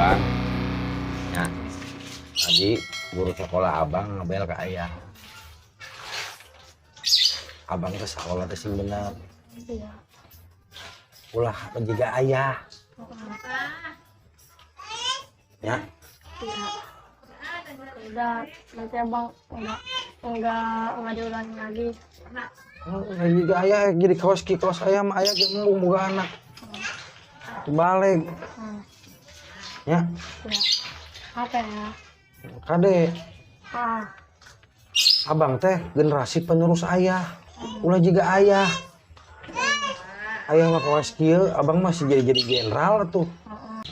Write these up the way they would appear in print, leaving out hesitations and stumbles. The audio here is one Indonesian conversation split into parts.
bang. Ya, tadi guru sekolah abang ngebel ke ayah. Abang ke sekolah itu sih benar. Iya. Ulah apa juga ayah. Ya. Iya. Udah, nanti abang enggak diulangi lagi. Juga ayah jadi kaos ayah mah ayah gembung buka anak. Terbalik. Ya. Iya. Apa ya? Kade. Ah, Abang teh generasi penerus ayah. Ulah juga ayah. Ayah mah kawas kieu, abang masih jadi jenderal tuh.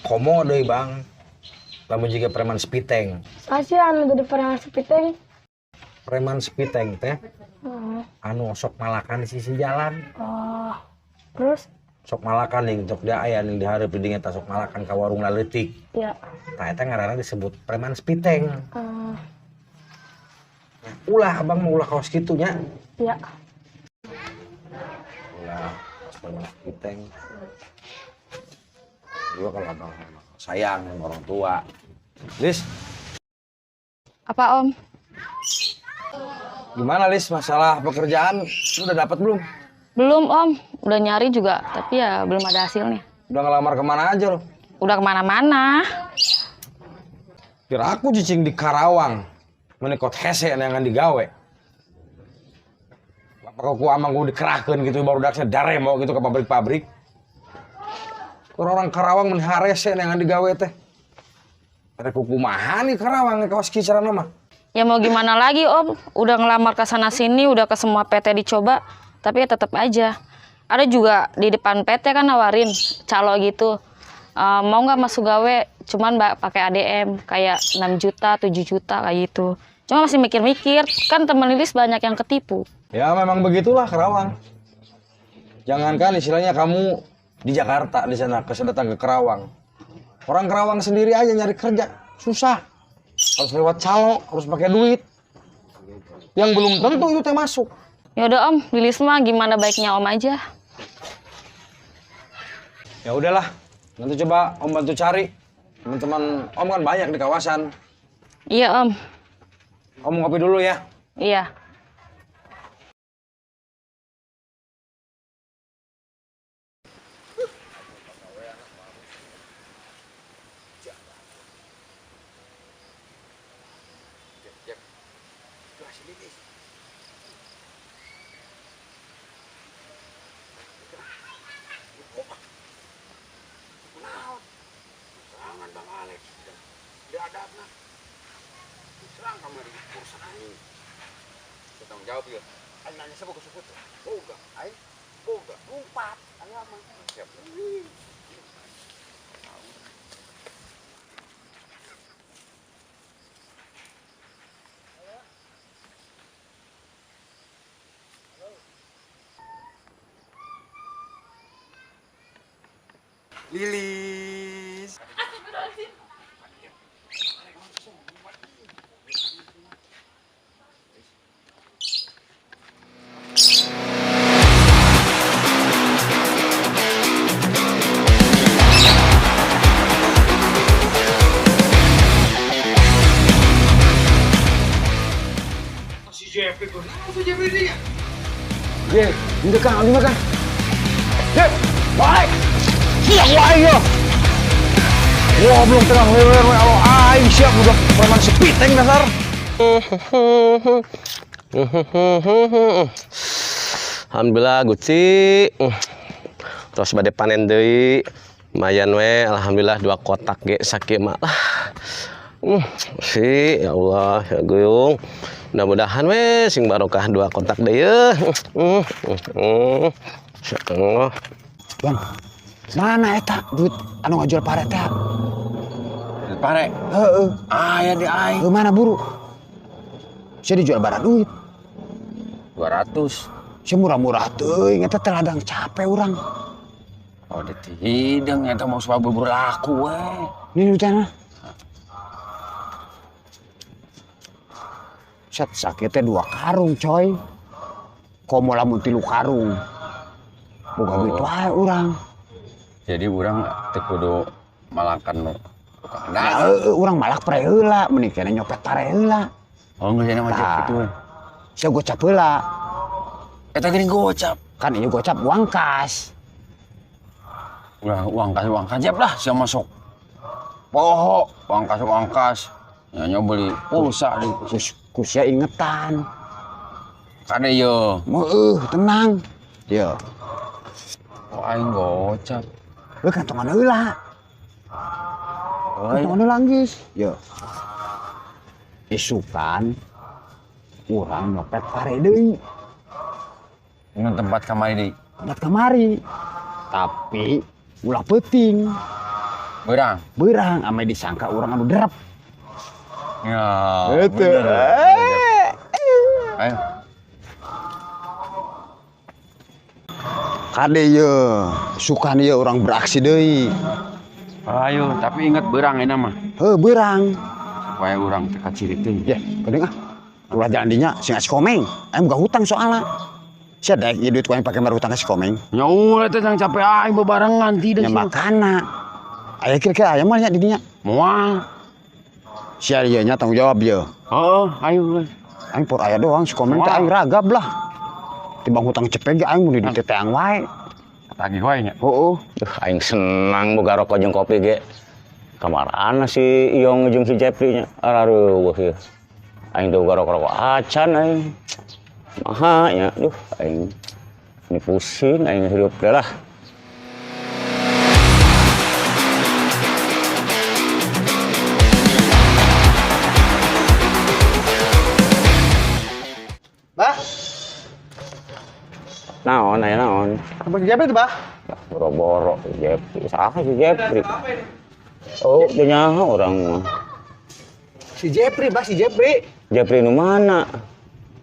Komo deui bang. Lamun juga preman Spiteng. kasihan jadi pernah sepiteng. Preman Spiteng teh anu sok malakan di sisi jalan. Oh, terus? Sok malakan ning tok dia aya ning dihareup di dinya sok malakan ka warung laletik. Iya. Tah eta ngaranna disebut preman Spiteng. Ah, Ulah abang mau ulah kaos kitu nya. iya. Ulah preman Spiteng. Juga kalau abang sayang sama orang tua. Lis, Apa Om? gimana Lis masalah pekerjaan? Lu udah dapat belum? Belum Om, udah nyari juga, tapi ya belum ada hasilnya. Udah ngelamar kemana aja lo? Udah kemana-mana. Biar aku cicing di Karawang. Menikot hese yang digawe. Bapak ku amang gue dikerahkan gitu baru daknya daremo gitu ke pabrik-pabrik. Kalau orang Karawang menharese yang digawe teh. Ada kuku maha nih Karawang kawas kisaran mah. Ya mau gimana lagi Om, udah ngelamar ke sana sini, udah ke semua PT dicoba, tapi ya tetap aja. Ada juga di depan PT kan nawarin calo gitu. Mau nggak masuk gawe, cuman pakai ADM kayak 6 juta, 7 juta kayak gitu. Cuma masih mikir-mikir, kan temen Lilis banyak yang ketipu. Ya memang begitulah Karawang. Jangankan istilahnya kamu di Jakarta di sana datang ke Karawang. Orang Karawang sendiri aja nyari kerja susah. Harus lewat calo, harus pakai duit. Yang belum tentu itu teh masuk. Ya udah Om, Lilis mah gimana baiknya Om aja. Ya udahlah, nanti coba Om bantu cari. Teman-teman Om kan banyak di kawasan. Iya Om. Om ngopi dulu ya. Iya. Tanggung jawab ya. Nanya siapa ke suku tuh? Boga, aing boga, 4, aing aman. Siap. Lilis. Ye, ini Kang, ini Kang. Ye, balik. Siap wae yo. Wah, belum terang lewer we alo aing siap udah preman Spiteng dasar. Alhamdulillah Guci. Terus bade panen deui. Lumayan we, alhamdulillah 2 kotak ge sakieu mah lah. Si ya Allah ya Guyung. Mudah-mudahan we sing barokah 2 kotak deui yeuh. Insyaallah. Bang, mana eta duit anu ngajual pare teh? Pare. Heeh. Aya di aing. Mana buru? Saya dijual barang duit. 200. Saya murah-murah teuing eta teh ladang capek urang. Oh, di hidung eta mau supaya berlaku we. Ini duitana. Set sakit teh 2 karung coy. Komo lamun 3 karung. Boga duit wae urang. Jadi urang teu kudu malakan Urang malak pare heula, mending kena nyopet pare heula. Oh, nggak jadi macam Tah. gitu. Sia gocap heula. Eta geuning gocap. Kan ieu gocap uang kas. Udah uang kas lah, sia masuk. Poho, uang kas. Nyanyo beli pulsa di Sia ingetan. kade ieu. Tenang. Yo. Oh, aing gocap. Kantongan heula. Kantongan heula geus. Yo. Isukan urang nyopet pare deui. Ini tempat kamari deui. Tempat kamari. Tapi ulah peuting. Beurang ame disangka urang anu derep. Ya. Betul. Ayo. Kade ye, sukan ye orang beraksi deui. Ayo, tapi ingat berang ini mah. Beurang. Supaya orang teka ciri teh. Ya, geuning ah. Ulah jalan dinya sing si komeng. Aya boga hutang soalna. Sia daek ieu duit ku aing pake mar hutang ka si komeng. Ya ulah teh yang capek aing bebarengan tidak Nya makana. Aya kira-kira aya mah nya di dinya. Moal. Sia ieu nya tanggung jawab ye. Heeh, ayo. Aing pur aya doang si komeng teh aing ragab lah. Timbang hutang cepet ge aing mun di teteang wae. Tagih wae nya. Heueuh. Aing senang boga rokok jeung kopi ge. Kamarana si Iong jeung si Jepri nya. Arareueuh ieu. Aing teh boga rokok acan aing. Maha nya. Duh, aing ini pusing aing hirup teh lah. Bah, Naon aya naon? tempat Jepri tuh, Bah. Boro-boro si Jepri. Saha si Jepri? Oh, dia nyaho orang mah. Si Jepri, Bah, si Jepri. Jepri nu mana?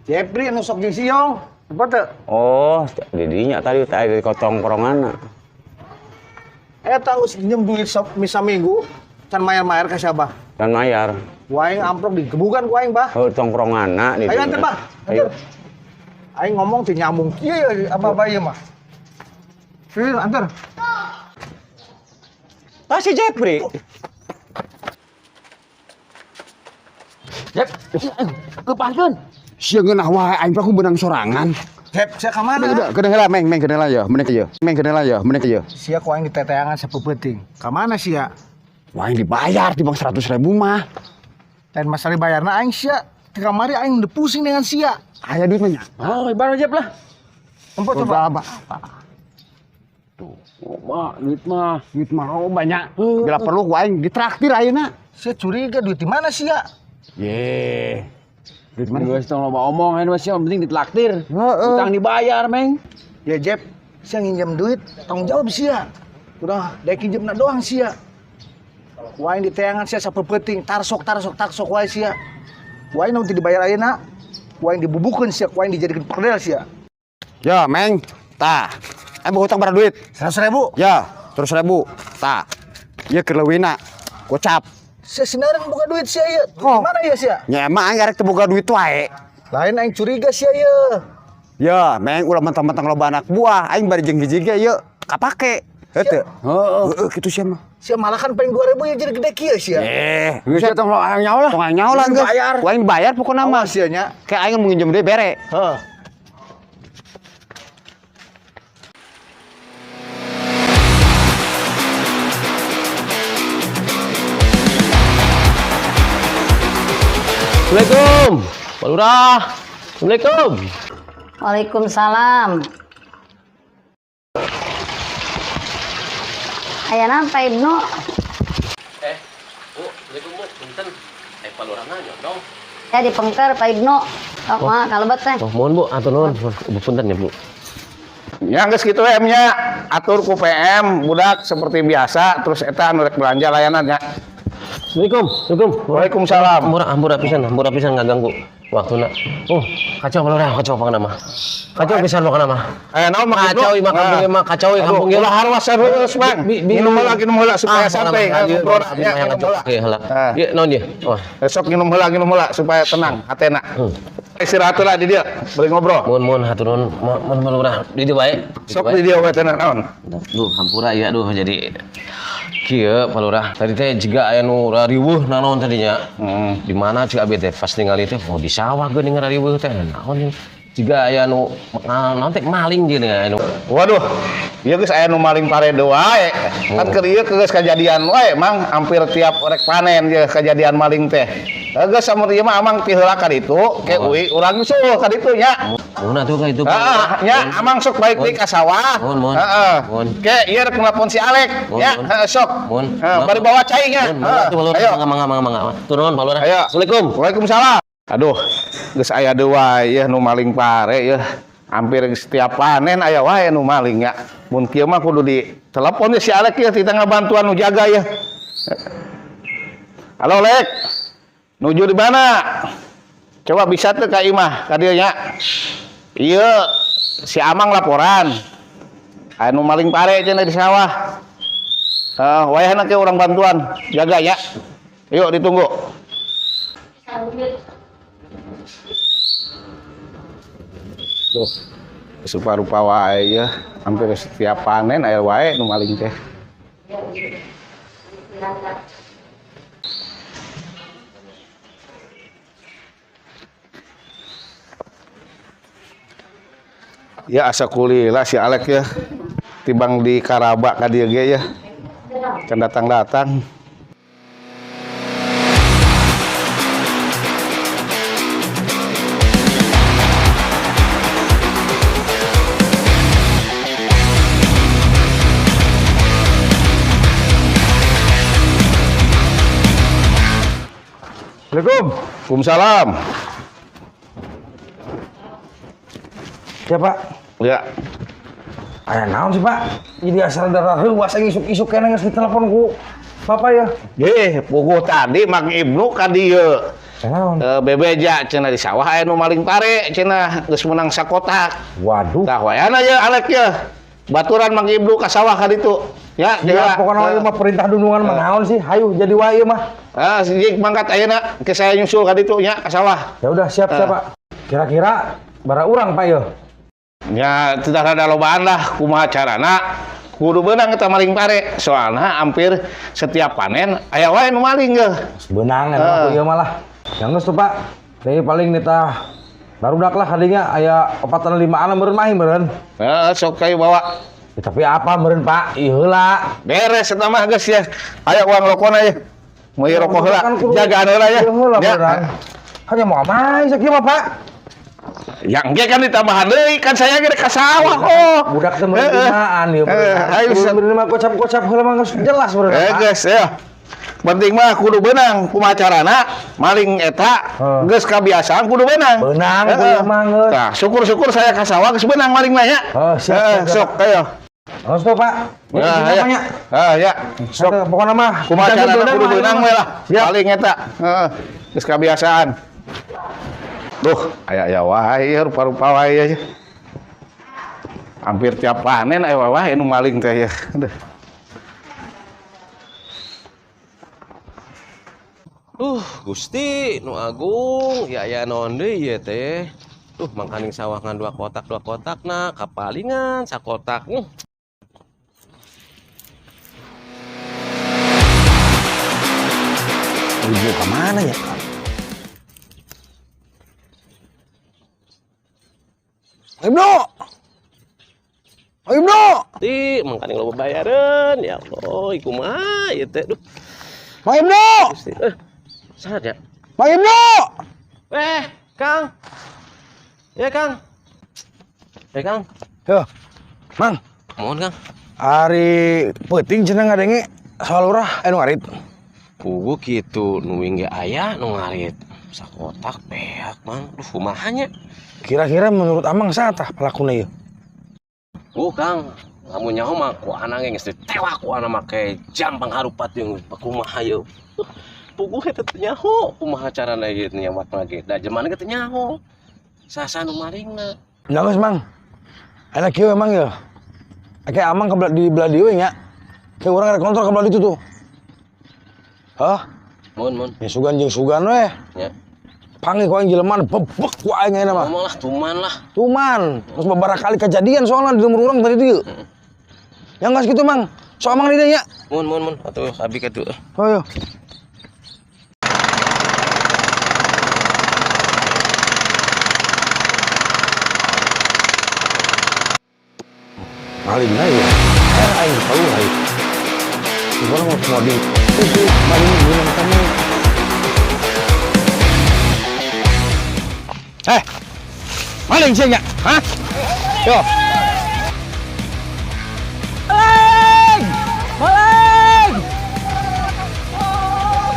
Jepri anu sok jeung si Yong. Tempat teu? Oh, di dinya tadi dari kotong koronganna. Eta geus pinjem duit misa minggu can mayar-mayar ka siapa? Dan mayar. Waing amplop digebukan ku aing, Bah. Oh, tongkronganna di Ayo dinya. anter, Bah. Ayo. Anter. Aing ngomong teu nyambung kieu apa-apa ieu mah. Sini anter. Ah, si Jepri. Jep, kepakeun. Sia ngeunah wae aing ku benang sorangan. Jep, sia ka mana? Udah, kedengeula meng kedengeula ya, menek ieu. Meng kedengeula ya, menek ieu. Sia ku aing diteteangan sapeupeting. Ka mana sia? Wah, aing dibayar di bang 100.000 mah. Dan masalah bayarna aing sia. Di kamari aing udah pusing dengan sia. Aya duit nya. Oh, ibarat Jep lah. Empot coba. Tuh, duit mah oh banyak. Bila perlu ku aing ditraktir ayeuna. Sia curiga duit di mana sia? Ye. Duit mana? Geus tong loba omong anu sih, yang penting ditraktir. Utang dibayar, Meng. Ya Jep, sia nginjem duit, tanggung jawab sia. Udah, daek kinjemna doang sia. Wain di teangan sia sapeupeting, tarsok wae sia. Wain nu teu dibayar ayeuna, wain dibubukeun sia, wain dijadikeun perdel sia. Ya, Meng. Tah. Boga hutang berapa duit? 100.000. Ya, 100.000. Tah. Ieu keur leuwihna. Gocap. Sia sinareun boga duit sia ieu. Mana ieu sia? Nya emang aing arek teu boga duit wae. Lain aing curiga sia ieu. Ya, Meng ulah mentang-mentang loba anak buah, aing bari jeung hiji ge ieu kapake. Heuh. Heeh, kitu sia mah. Sia malah kan paling 2.000 ya jadi gede kieu sia. Geus tong lo aing nyawa lah. Tong aing nyawa lah geus. Ku aing bayar pokona mah. Sia nya. Kayak aing mau nginjem deui bere. Heeh. Assalamualaikum. Pak Lurah. Assalamualaikum. Waalaikumsalam. Ayana Pak Ibnu. Bu, Assalamualaikum Bu. Punten. Pak Lurah nanya dong. Ya di Pengker Pak Ibnu. Sok mah kalebet teh. Oh, mohon Bu, atur nuhun. Bu punten ya, Bu. Ya geus kitu M-nya atur ku PM budak seperti biasa terus eta anu rek belanja layanannya. Assalamualaikum. Waalaikumsalam. Ampura pisan enggak ganggu. waktu nak. Oh, kacau Palura, kacau apa nama? Kacau pisan makan nama. Naon mah Kacau ieu mah kampung ieu mah kacau ieu kampung ieu. Ulah harwas terus, Bang. Minum heula supaya santai ngobrol ya kacau. Oke, heula. Ieu naon ieu? Wah, Sok minum heula supaya tenang hatena. Istirahat lah di dia, beri ngobrol. mun hatur nuhun, mun Palura. Di dieu bae. Sok di dia we tenang naon. Duh, hampura ieu aduh jadi kieu Palura. Tadi teh jiga aya nu rariweuh naon tadinya. Di mana cik abi teh pas ningali teh oh di sawah geuning rariweuh teh naon jiga aya nu naon teh maling geuning anu. Waduh, ieu geus aya nu maling parede wae. Kan keur ieu geus kajadian wae, Mang. Hampir tiap rek panen ge kajadian maling teh. Geus samun ieu mah amang ti heula ka ditu, ke uwi urang nyusul ka ditu nya. Mun atuh ka itu. Nya amang sok baik deui ka sawah. Mun. Ke ieu rek nelpon si Alek, ya. Sok. Mun. Bari bawa cai nya. Ayo. Mangga. Turun Palura. Ayo. Assalamualaikum. Waalaikumsalam. Aduh, geus aya deui wae nu maling pare yeuh. Hampir setiap panen aya wae nu maling ya. Mun kieu mah kudu ditelepon si Alek ieu kita ngabantuan nu jaga ya. Halo Lek. Nuju di mana? Coba bisa teu ka imah ka dieu nya. Ieu si Amang laporan. Anu maling pare cenah di sawah. Wayahna ke urang bantuan jaga ya. Yuk ditunggu. Tuh, rupa-rupa wae ya. Hampir setiap panen aya wae nu maling teh. Ya asa kulilah si Alek ya. Tibang di Karaba ka dieu ge ya. Can datang-datang. Assalamualaikum. Waalaikumsalam. Ya Pak. Ya. Aya naon sih Pak? Jadi asal darah heuwas isuk-isuk kena geus ditelepon ku Bapak ya. Puguh tadi Mang Ibnu ka dieu. Naon? Bebeja cenah di sawah aya nu maling pare cenah geus menang sakotak. Waduh. Tah wayana ya Alek ya. Baturan Mang Ibnu ka sawah ka ditu. Ya, Ya, pokoknya ieu mah perintah dundungan mah naon sih? Hayu jadi wae ieu mah. Sijik mangkat ayeuna ke saya nyusul ka ditu nya ka sawah. Ya udah siap Pak. Kira-kira bara urang Pak ya. Ya, tidak ada lobaan lah kumaha carana. Kudu beunang eta maling pare. Soalna hampir setiap panen aya wae nu maling ge. Beunang eta ieu mah lah. Ya geus tuh Pak. Deui paling nita barudak lah kadinya aya 4-5 anak meureun mah meureun. Sok kayu bawa. Ya, tapi apa meureun Pak? Ieu heula. Beres eta mah geus ya. Aya uang rokona ya. Mau rokok heula. Jagaan heula ya. Ieu heula Ya. beunang. Hanya mau amain sakieu mah Pak. Yang ge kan ditambahan deui kan saya ge ka sawah oh. Budak teh meureun kumahan ieu beunang. Meureun mah kocap-kocap heula mah geus jelas meureun. Geus ya. Penting mah kudu beunang kumaha carana maling eta geus kabiasaan kudu beunang. Beunang kudu mah geus. Tah, syukur-syukur saya ka sawah geus beunang maling mah ya. Siap. Sok ayo. Harus tuh Pak. Ya. Sok pokona mah kumaha carana kudu beunang we lah. Maling eta. Geus kabiasaan. Duh, aya wae rupa-rupa wae ya. Hampir tiap panen aya wae nu maling teh ya. Aduh. Gusti nu agung ya aya naon deui ieu teh. Mangkaning sawah ngan dua kotak na kapalingan sakotak. Ibu kemana ya? Ibnu! Ibnu! Ti mangkaning loba bayareun ya Allah ieu kumaha ieu teh. Duh. Pak Ibnu! Gusti. Saha ya? Pak Ibnu! Kang. Ya, Kang. Kang. Yo. Mang, Mohon, Kang. ari peuting cenah ngadenge soal urah anu ngarit. Pugu kitu nu wing ge aya nu ngarit. Sakotak beak, Mang. Duh, kumaha nya? Kira-kira menurut Amang saha tah pelakuna ieu? Kang. Lamun nyaho mah ku anang geus ditewak ku ana make jam pangharupat jeung kumaha ieu. sepupu kita nyaho kumaha carana ieu nya mat lagi da jelema kita nyaho sasa nu maringna Nangis mang. Enak kieu emang ya. Kayak amang kebelah di belah dieu nya. Kayak orang ada kontrol kebelah itu tuh. Hah? mun Ya sugan jeung sugan we. nya Panggil kau yang jelema bebek ku aing ayeuna mah. ngomong lah tuman lah Tuman, terus beberapa kali kejadian soalnya di rumah orang tadi dia. Yang nggak segitu mang, so amang di nya. mun atuh abi ka tuh Oh yo. Maling aja. Aing tahu aing. Gimana mau moding? Itu maling gimana kamu? Maling sih nya, hah? Yo. Maling! Maling!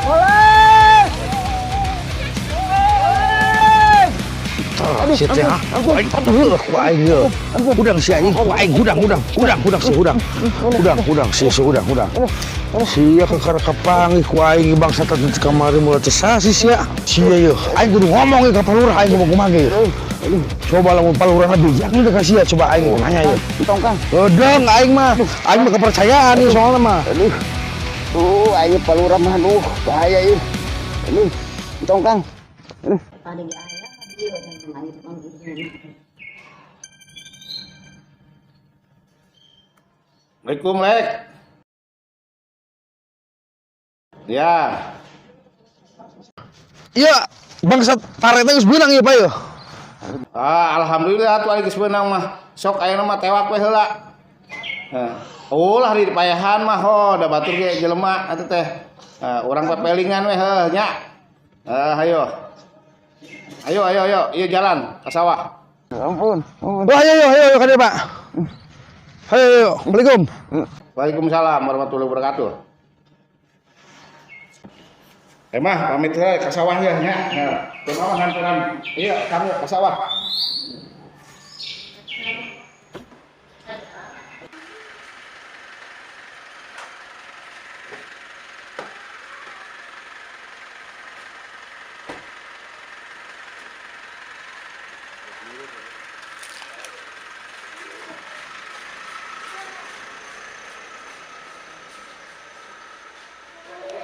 Maling! Shit ya. Aduh, ku aing yo. Udang si anjing, ku aing udang si udang. Udang si udang. Sia ke panggih ku aing bangsa tadi kamari mulai cesasi sia. Sia yo. Aing kudu ngomong ke palurah aing ngomong kumaha ge. Coba lamun palurah bijak nih kasih ya coba aing nanya ya. Tong Kang. Udang aing mah kepercayaan nih soalnya mah. Aing palurah mah bahaya ieu. Tong Kang. Assalamualaikum, Lek. Ya. Iya, bangsat pare teh geus beunang ieu Pak yo. Alhamdulillah tuh geus beunang mah. Sok ayeuna mah tewak we heula. Ulah di payahan mah da batur ge jelema atuh teh. Urang pepelingan we heuh nya. Ayo. Ieu jalan ka sawah. Ampun. Wah, ayo ka dieu, Pak. Ayo. Assalamualaikum. Waalaikumsalam warahmatullahi wabarakatuh. Mah pamit we ka sawah ya nya. Kumaha hantaran ieu kamu ka sawah.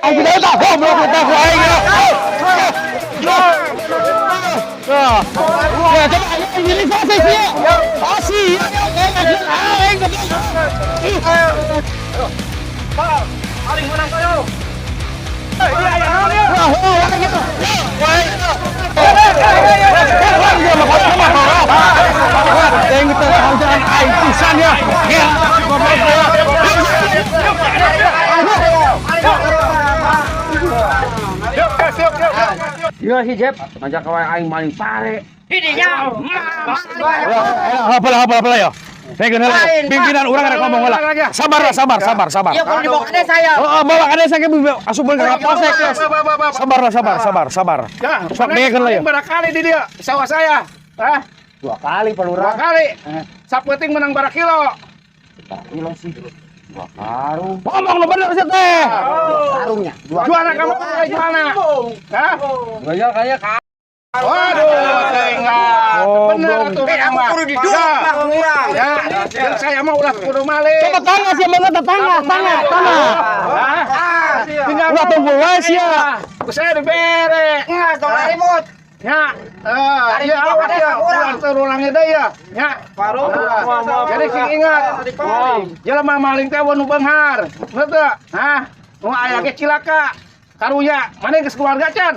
Aing tidak tahu, goblok kita ku aing ya. Ya, coba ini selesai sih. Pasti. Aing Paling menang kayo. Aing kita jangan aing pisan ya. Iya si Jep, ngajak kawan aing maling pare. Apa ya? Pegang heula. Pimpinan urang ada ngomong heula. Sabar. Ya kalau dibawa ke desa ya. Bawa ke desa ke asup ke kapolsek. Sabar. Sok pegang heula ya. Berapa kali di dia sawah saya? Hah? 2 kali palurah. 2 kali. Sapeting menang berapa kilo? Kilo sih. 2 karung. Ngomong lu bener sih teh. Karungnya. Juara kamu juara. Hah? Gaya kayak Waduh, enggak. Bener tuh. aku kudu dijual Pak ngurang. Ya, dan saya mah ulah kudu maling. Coba tanya sih mana tetangga. Tinggal Ulah tunggu wae sia. Saya dibere. Enggak, tong ribut. Ya, ya awas ya. Ulang terulangnya deh ya. Ya. Jadi sing ingat. Jelema maling teh nu beunghar. Bener teu? Hah? Nu aya ge cilaka. Karunya, mana geus keluarga can?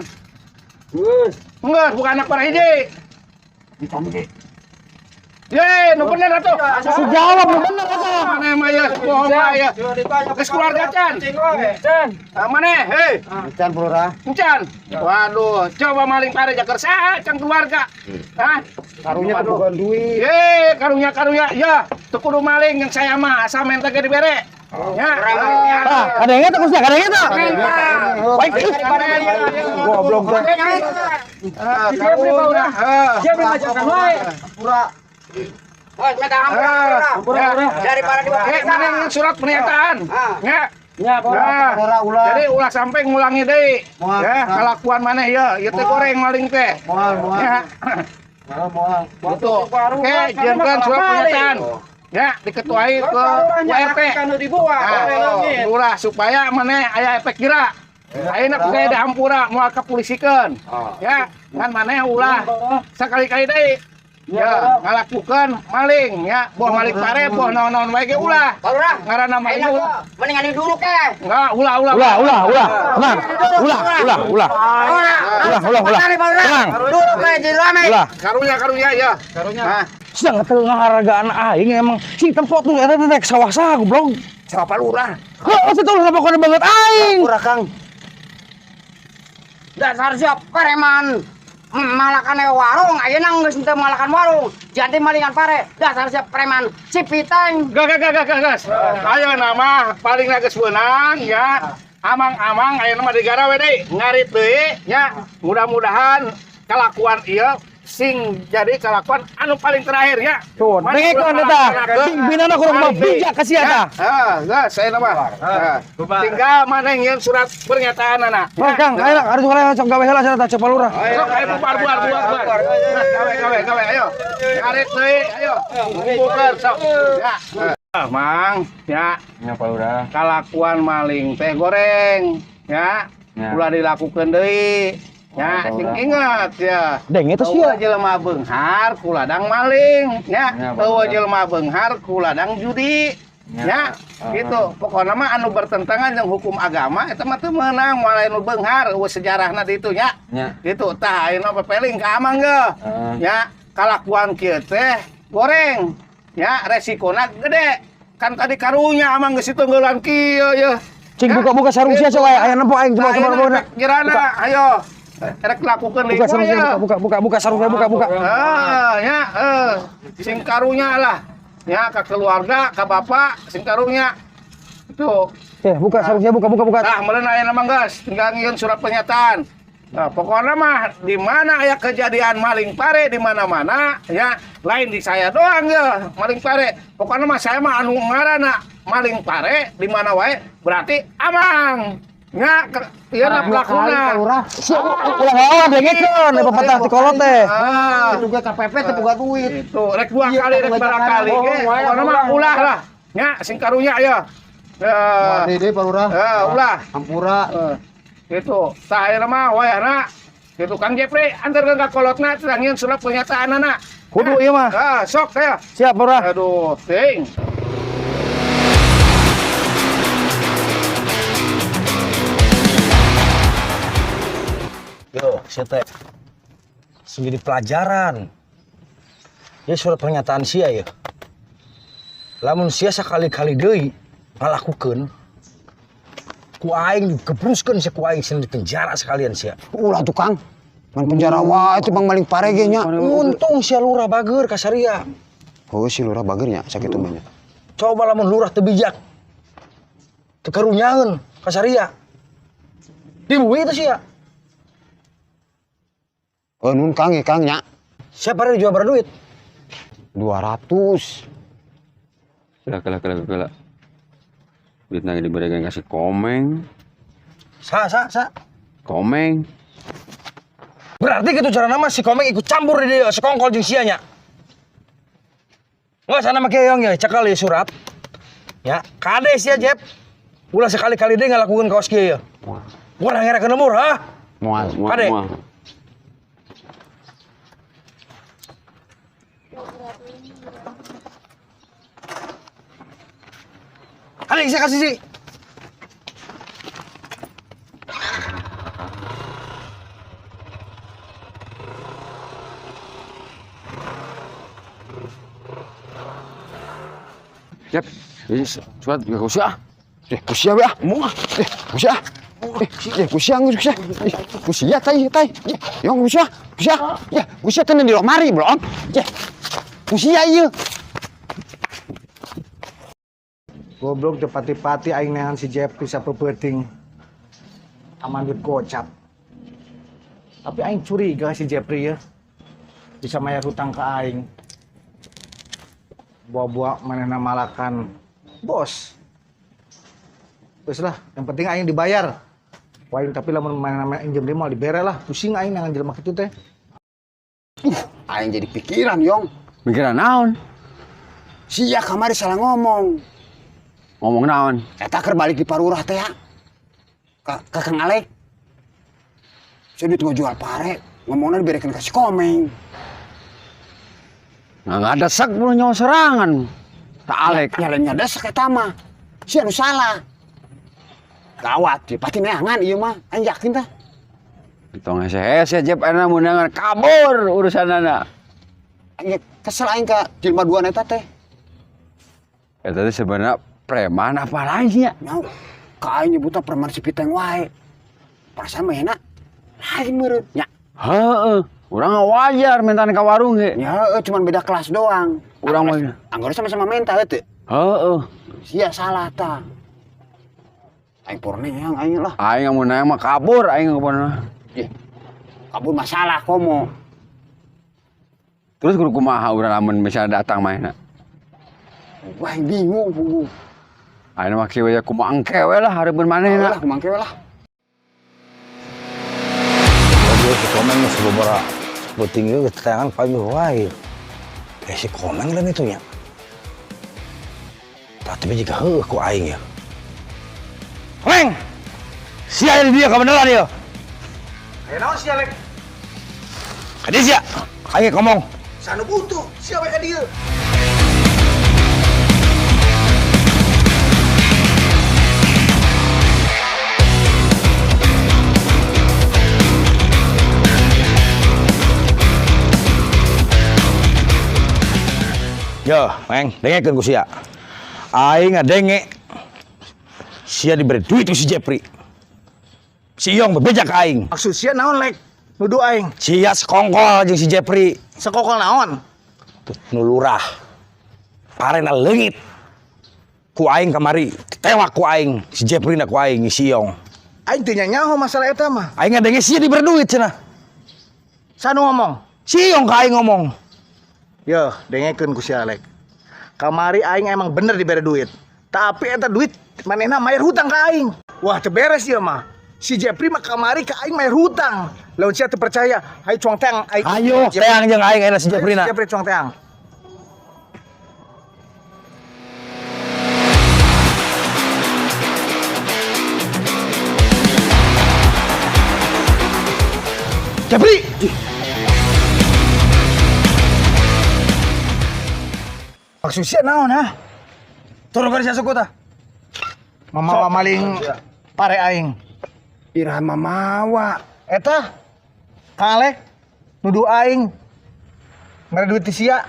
Enggak, bukan anak para hiji. Ye, nu bener atuh. Sejawab lu bener atuh. Mana mah ya, bohong mah ya. Geus keluarga can? Mana? Hei. Can palurah. Encan. Waduh, coba maling pare jaker saha can keluarga. Hah? Karungnya kebukan duit. Ye, karunya. Ya, teu kudu maling yang saya mah asal menta ge dibere. Ya. Ada yang itu Kusnya, ada yang itu. Baik. Goblok teh. Kamu udah. Siapa yang ngajakan wae? Pura. Daripada dibawa. Mana surat pernyataan? Ya. Ya, jadi ulah sampai ngulangi deui. Ya, kalakuan maneh ya, ieu teh goreng maling teh. Ya. Gitu. Oke, jenengan surat pernyataan. Ya, diketuai ke WRT. Ulah supaya maneh aya efek jerak. Ayeuna saya dihampura moal kapulisikeun. Ya, ngan maneh ulah sakali-kali deui. Ya, ngalakukan maling ya, boh maling pare, boh naon-naon wae ge ulah. Ngaranna mah itu. Mendingan duduk eh. Enggak, ulah. Tenang. Ulah. Tenang. Duduk eh jadi rame. Ulah. Karunya ya. Nah, Sedang tengah hargaan aing emang si tempat tuh eta teh sawah saha goblok. siapa lurah? Heuh, itu ngapa kono banget aing. Lurah Kang. Dasar siap preman. Malakan warung, ayeuna geus teu malakan warung. Jadi malingan pare. Dasar siap preman. Cipiteng. Gas. Ayo nama paling geus beunang ya. Amang-amang ayeuna mah digara we deui. Ngarit deui ya. Mudah-mudahan kalakuan ieu sing jadi kalakuan anu paling terakhir ya. Tuh, dengekeun eta. Pimpinanna kurang mah bijak ka sia eta. Gas saya nama. Tinggal maneh ngieun surat pernyataan anak. Oh, Kang, ayo harus sok gawe heula cenah teh cepal lurah. Ayo, bubar. Gawe, ayo. Ngarit deui, ayo. Ngumpulkeun sok. Ya. Mang, ya. Ya, Pak Lurah. Kalakuan maling teh goreng, ya. Ulah dilakukeun deui. Ya, sing ingat ya. Deng eta sia. Jelema beunghar kuladang maling, ya. Teu jelema beunghar kuladang judi. Ya, gitu. Pokoknya mah anu bertentangan dengan hukum agama eta mah teu meunang moal anu beunghar sejarahna di itu nya. Gitu. Tah ayeuna pepeling ka amang ge. Ya, kalakuan kieu teh goreng. Ya, resikona gede. Kan tadi karunya amang geus tunggulan kieu ya. Cing buka sarung sia sok aya nempo aing coba. Girana, ayo. Erek lakukeun deui. Buka sarung buka. Ya, sing karunya lah. Ya, ke keluarga, ke bapak, sing karunya. Itu. Buka sarung sia buka. Nah, meureun ayeuna mah geus tinggal ngieun surat pernyataan. Nah, pokoknya mah di mana aya kejadian maling pare di mana-mana ya, lain di saya doang ya maling pare. Pokoknya mah saya mah anu ngaranna maling pare di mana wae berarti amang. Ya, ieu na pelakuna. Ulah lawan dengekeun pepatah ti kolot teh. Itu ge KPP teh boga duit. Itu rek 2 kali rek barakali ge. Pokona mah ulah lah. Nya sing karunya aya. Dede Pak Lurah. Ulah. Ampura. Gitu. Tah ayeuna mah wayahna gitu Kang Jepri antarkeun ka kolotna teh ngieun surat pernyataanna. Kudu ieu mah. Sok saya. Siap, Lurah. Aduh, ting. Yo, sia teh. Jadi pelajaran. Ya surat pernyataan sia ya. Lamun sia sakali-kali deui ngalakukeun ku aing digebruskeun sia ku aing sieun di penjara sekalian sia. Ulah tuh Kang. Man penjara wae teh Bang maling pare ge nya. Untung sia lurah bager ka saria. Oh si lurah bager nya sakitu mah nya. Coba lamun lurah teu bijak. Teu karunyaeun ka saria. Dibuih teh sia. Nun Kang ya Kang nya. Siapa ada dijual berapa duit? 200. Kela. Duit nang diberikan kasih komeng. Sa. Komeng. Berarti gitu cara nama si Komeng ikut campur di dia sekongkol jeung sia nya. Nggak sana make yong ya cekal ya surat. Ya, kade sia Jep. Ulah sekali-kali dia ngalakukeun kaos kieu ya. Gua ngera ke nomor, ha? Moal. Kade. Kali saya kasih sih. Yap. Suat juga kusia. Kusia be ah. Moal. Kusia. Kusia geus kusia. Kusia tai. Yong kusia. Ya, kusia teh di lemari, Bro. Kusia ieu. Goblok teu pati-pati aing neangan si Jepri sapeupeting. Aman duit gocap. Tapi aing curiga si Jepri ya. Bisa mayar hutang ke aing. Buah-buah manehna malakan bos. Terus lah, yang penting aing dibayar. Wain tapi lamun main injem dia mau dibere lah. Pusing aing dengan jelema kitu teh. Aing jadi pikiran, Yong. Mikiran naon? Sia kamari salah ngomong. Ngomong naon? Eta keur balik di Parurah teh ya. Ka Kang Alek. Saya duit mau jual pare, ngomongnya diberekeun ka si Komeng. Nggak ada sak pun nyawa serangan. Tak Alek. Nyalenya desek eta mah. Si anu salah. Gawat, ya pasti neangan ieu mah. Aing yakin tah. Tong hese-hese Jep ana mun nangan kabur urusanana. Aing kesel aing ka jelema duaan eta teh. Eta teh sebenarnya preman apa lain sih ya? Nyau, ka aing nyebutna preman si Piteng wae. Perasaan mah enak. Lain meureun. Nya, Heeh. Urang wajar mentan ka warung ge. nya cuman beda kelas doang. Urang mah. Anggora sama-sama mental teh. Heeh. Sia salah tah. Aing porne yang aing lah. Aing mun nang mah kabur aing ngomongna. Kabur masalah komo. Terus kudu kumaha urang lamun misalnya datang mainna. Wah, bingung punggung. Aing mah kieu ya kumaha engke we lah hareupeun manehna. Lah, kumangke lah. Dia si Komeng sebobora penting itu keterangan paling wae. Si Komeng lain itu nya. Tapi jika ku aing ya. Komeng! Sia di dia kebenaran dia. Ayo naon sia Lek? Kadi sia. Aing ngomong. Sanu butuh, sia we ka dieu. Yo, Meng, dengekeun ku sia. Aing ngadenge sia diberi duit ku si Jepri. Si Yong bebeja ka aing. Maksud sia naon Lek? Nuduh aing. Sia sekongkol jeung si Jepri. Sekokol naon? Nu lurah. Parena leungit. Ku aing kamari, tewak ku aing, si Jepri na ku aing si Yong. Aing teu nyaho masalah eta mah. Aing ngadenge sia diberi duit cenah. Sanu ngomong? Si Yong ka aing ngomong. Yo, dengekeun ku sia Lek. Kamari aing emang bener dibere duit. Tapi eta duit manehna mayar hutang ka aing. Wah, teu beres ieu mah. Si Jepri mah kamari ka aing mayar hutang. Lamun sia teu percaya, hayu cuang teang aing. Ayo, teang jeung aing aya si Jepri na. Si Jepri cuang teang. Jepri. Maksud sia naon ha? Turun ka sia suku tah. Mamawa maling pare aing. Irama mawa. Eta Kang Alek nuduh aing mere duit ti sia.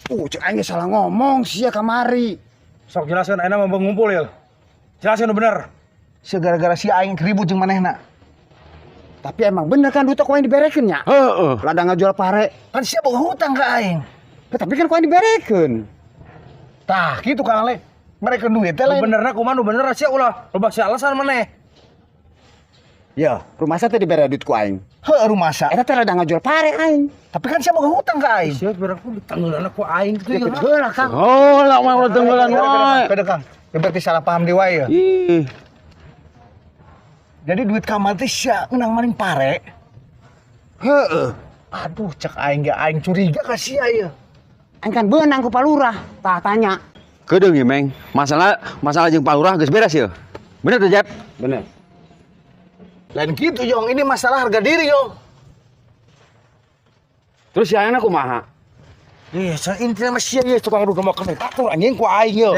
Cek aing salah ngomong sia kamari. Sok jelaskeun ayeuna mah ngumpul ya. Jelaskeun nu bener. Sia gara-gara sia aing ribut jeung manehna. Tapi emang bener kan duit ku aing diberekeun nya? Heeh. Ladang ngajual pare. Kan sia boga hutang ka aing. Tapi kan ku aing diberekeun. Tah, kitu Kang Alek. Mereka duit teh lain. Benerna kumaha nu bener sia ulah. Loba sia alasan maneh. Ya, rumah saya teh dibere duit ku aing. Heuh rumah sa. Eta teh ladang ngajual pare aing. Tapi kan sia boga hutang ka aing. Sia berarti ditanggulan ku aing kitu ya. Heula Kang. Oh, lah mah tenggelan wae. Kada Kang. Ya berarti salah paham di wae ya. Ih. Jadi duit kamar teh sia ngeunang maling pare. Heeh. Aduh, cek aing ge aing curiga ka sia ieu. Aing kan beunang ku Palurah. Tah tanya. Kedeung ieu, Meng. Masalah jeung Pak Lurah geus beres ya. Bener tuh, Jep? Bener. Lain gitu, Yong. Ini masalah harga diri, Yong. Terus si ayeuna kumaha? Ih, intina mah sia ieu tukang ruga mau atur anjing ku aing yo.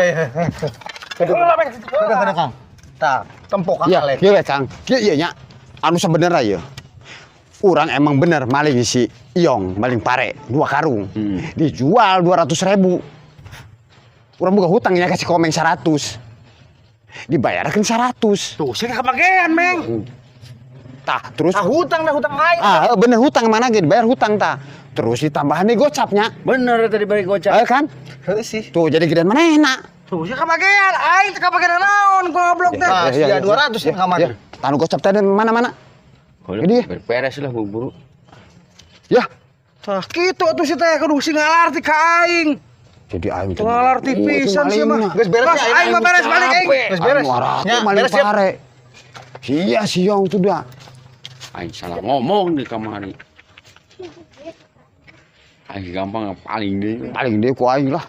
Kada Kang. Tah, tempok Kang Ya, Alek. kieu we Kang. Kieu ieu nya. Anu sabenerna ieu. Urang emang bener maling si Iong, maling pare, 2 karung. Dijual 200.000. Urang boga hutangnya kasih Komeng 100. Dibayarkeun 100. Tuh, sia kapakean, Meng. Tah, terus Hutang aing. bener hutang mana ge dibayar hutang tah. Terus ditambahan nih gocapnya. Bener tadi bari gocap. Kan? Heuh sih. Tuh jadi gedean manehna. Tuh, sia kapakean. Aing teh kapakean naon ku goblok teh. Ah, sia 200 ya kamar. Ya, tanu gocap teh mana-mana. Jadi beres lah buru-buru. ya, Tah, kitu atuh si teh kudu sing ngalarti ka aing. Jadi aing teh Ngalar tipisan sih mah. Geus beres ya, aing mah beres balik aing. Geus beres. Nya, maling beres ya. pare. Iya si Yong tuh dah. Aing salah ngomong di kamari. Aing gampang paling deh ku aing lah.